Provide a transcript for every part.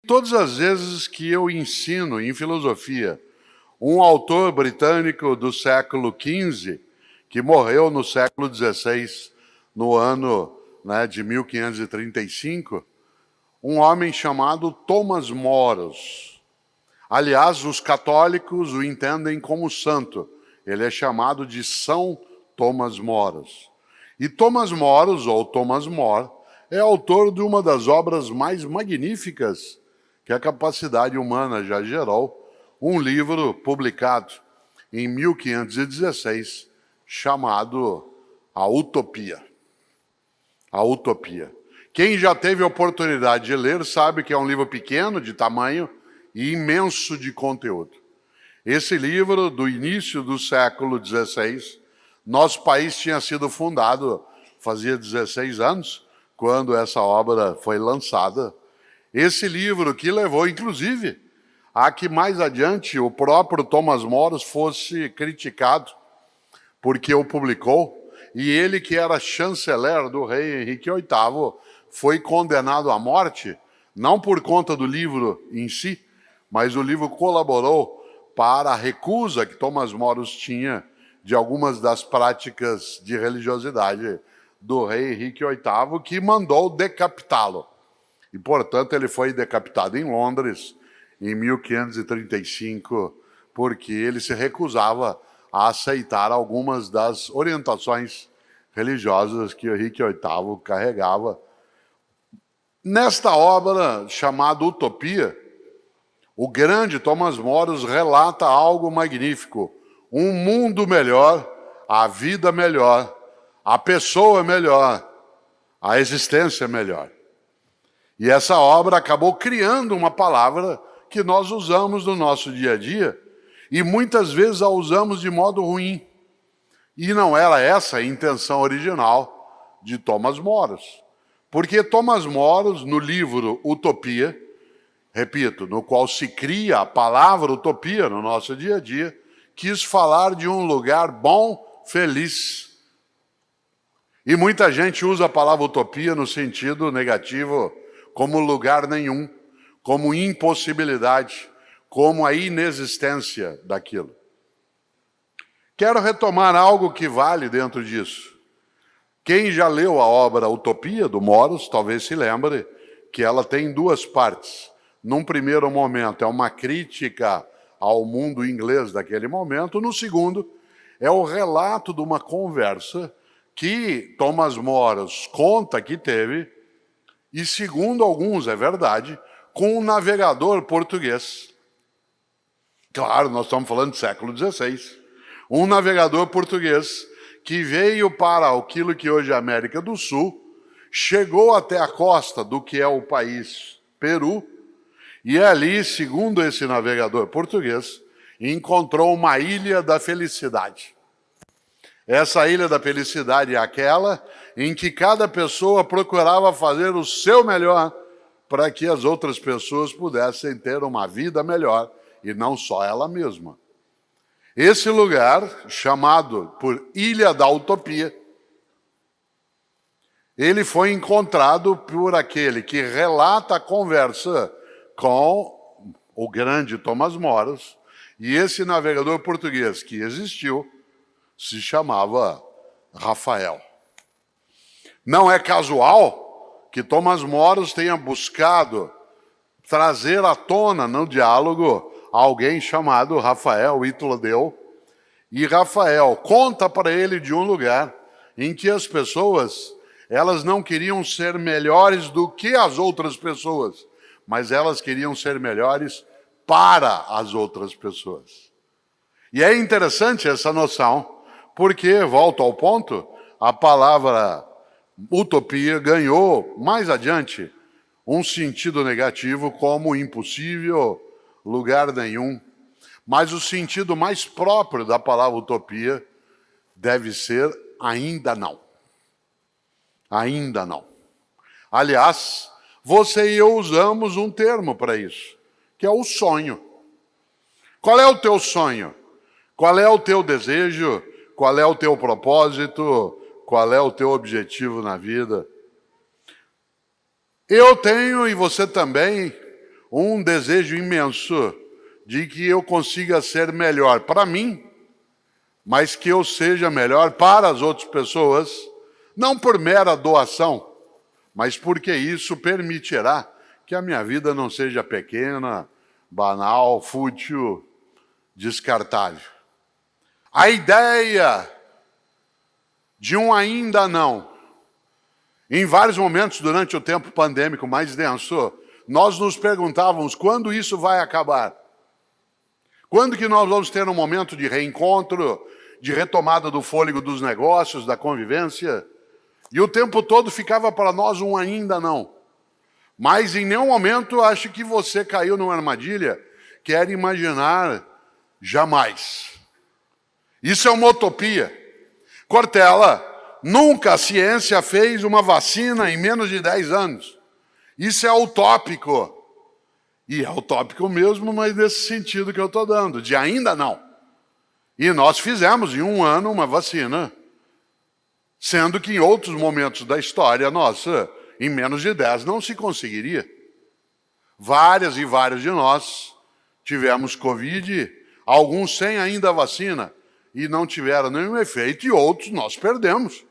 Todas as vezes que eu ensino em filosofia um autor britânico do século XV, que morreu no século XVI, no ano de 1535, um homem chamado Thomas More. Aliás, os católicos o entendem como santo. Ele é chamado de São Thomas More. E Thomas More, ou Thomas More, é autor de uma das obras mais magníficas que a capacidade humana já gerou, um livro publicado em 1516, chamado A Utopia. A Utopia. Quem já teve a oportunidade de ler sabe que é um livro pequeno de tamanho e imenso de conteúdo. Esse livro, do início do século XVI, nosso país tinha sido fundado, fazia 16 anos, quando essa obra foi lançada. Esse livro que levou, inclusive, a que mais adiante o próprio Thomas More fosse criticado, porque o publicou, e ele, que era chanceler do rei Henrique VIII, foi condenado à morte, não por conta do livro em si, mas o livro colaborou para a recusa que Thomas More tinha de algumas das práticas de religiosidade do rei Henrique VIII, que mandou decapitá-lo. E, portanto, ele foi decapitado em Londres em 1535, porque ele se recusava a aceitar algumas das orientações religiosas que Henrique VIII carregava. Nesta obra chamada Utopia, o grande Thomas More relata algo magnífico: um mundo melhor, a vida melhor, a pessoa melhor, a existência melhor. E essa obra acabou criando uma palavra que nós usamos no nosso dia a dia e muitas vezes a usamos de modo ruim. E não era essa a intenção original de Thomas More. Porque Thomas More, no livro Utopia, repito, no qual se cria a palavra utopia no nosso dia a dia, quis falar de um lugar bom, feliz. E muita gente usa a palavra utopia no sentido negativo, como lugar nenhum, como impossibilidade, como a inexistência daquilo. Quero retomar algo que vale dentro disso. Quem já leu a obra Utopia, do More, talvez se lembre que ela tem duas partes. Num primeiro momento é uma crítica ao mundo inglês daquele momento, no segundo é o relato de uma conversa que Thomas More conta que teve, e segundo alguns, é verdade, com um navegador português. Claro, nós estamos falando do século XVI. Um navegador português que veio para aquilo que hoje é a América do Sul, chegou até a costa do que é o país Peru, e ali, segundo esse navegador português, encontrou uma ilha da felicidade. Essa ilha da felicidade é aquela em que cada pessoa procurava fazer o seu melhor para que as outras pessoas pudessem ter uma vida melhor, e não só ela mesma. Esse lugar, chamado por Ilha da Utopia, ele foi encontrado por aquele que relata a conversa com o grande Thomas More, e esse navegador português que existiu se chamava Rafael. Não é casual que Thomas More tenha buscado trazer à tona no diálogo alguém chamado Rafael Itladeu, e Rafael conta para ele de um lugar em que as pessoas, elas não queriam ser melhores do que as outras pessoas, mas elas queriam ser melhores para as outras pessoas. E é interessante essa noção, porque, volto ao ponto, a palavra utopia ganhou, mais adiante, um sentido negativo como impossível, lugar nenhum. Mas o sentido mais próprio da palavra utopia deve ser ainda não. Ainda não. Aliás, você e eu usamos um termo para isso, que é o sonho. Qual é o teu sonho? Qual é o teu desejo? Qual é o teu propósito? Qual é o teu objetivo na vida? Eu tenho, e você também, um desejo imenso de que eu consiga ser melhor para mim, mas que eu seja melhor para as outras pessoas, não por mera doação, mas porque isso permitirá que a minha vida não seja pequena, banal, fútil, descartável. A ideia de um ainda não. Em vários momentos durante o tempo pandêmico mais denso, nós nos perguntávamos quando isso vai acabar. Quando que nós vamos ter um momento de reencontro, de retomada do fôlego dos negócios, da convivência? E o tempo todo ficava para nós um ainda não. Mas em nenhum momento acho que você caiu numa armadilha, quer imaginar jamais. Isso é uma utopia. Cortella, nunca a ciência fez uma vacina em menos de 10 anos. Isso é utópico. E é utópico mesmo, mas nesse sentido que eu estou dando, de ainda não. E nós fizemos em 1 ano uma vacina, sendo que em outros momentos da história nossa, em menos de 10 não se conseguiria. Várias e vários de nós tivemos Covid, alguns sem ainda a vacina, e não tiveram nenhum efeito, e outros nós perdemos.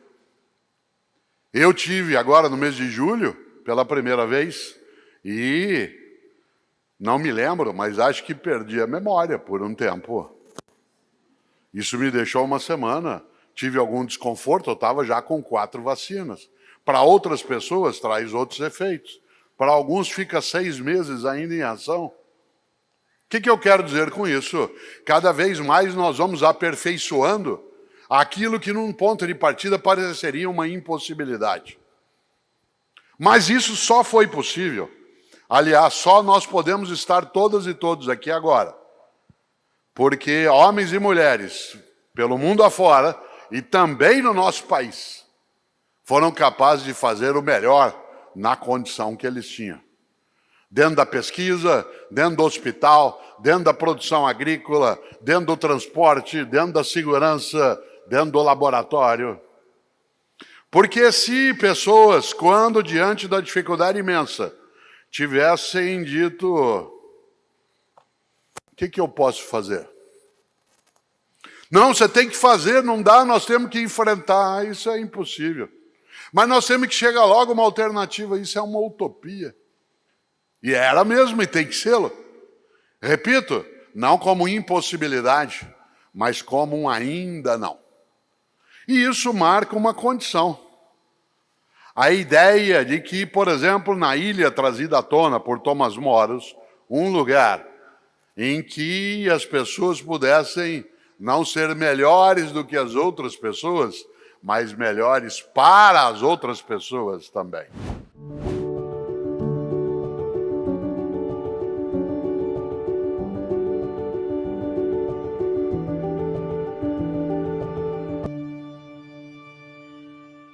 Eu tive agora no mês de julho, pela primeira vez, e não me lembro, mas acho que perdi a memória por um tempo. Isso me deixou uma semana, tive algum desconforto, eu estava já com 4 vacinas. Para outras pessoas traz outros efeitos. Para alguns fica 6 meses ainda em ação. O que eu quero dizer com isso? Cada vez mais nós vamos aperfeiçoando aquilo que num ponto de partida pareceria uma impossibilidade. Mas isso só foi possível. Aliás, só nós podemos estar todas e todos aqui agora. Porque homens e mulheres, pelo mundo afora e também no nosso país, foram capazes de fazer o melhor na condição que eles tinham. Dentro da pesquisa, dentro do hospital, dentro da produção agrícola, dentro do transporte, dentro da segurança, dentro do laboratório. Porque se pessoas, quando diante da dificuldade imensa, tivessem dito: o que eu posso fazer? Não, você tem que fazer, não dá, nós temos que enfrentar. Isso é impossível. Mas nós temos que chegar logo uma alternativa, isso é uma utopia. E era mesmo, e tem que ser. Repito, não como impossibilidade, mas como um ainda não. E isso marca uma condição. A ideia de que, por exemplo, na ilha trazida à tona por Thomas Moros, um lugar em que as pessoas pudessem não ser melhores do que as outras pessoas, mas melhores para as outras pessoas também.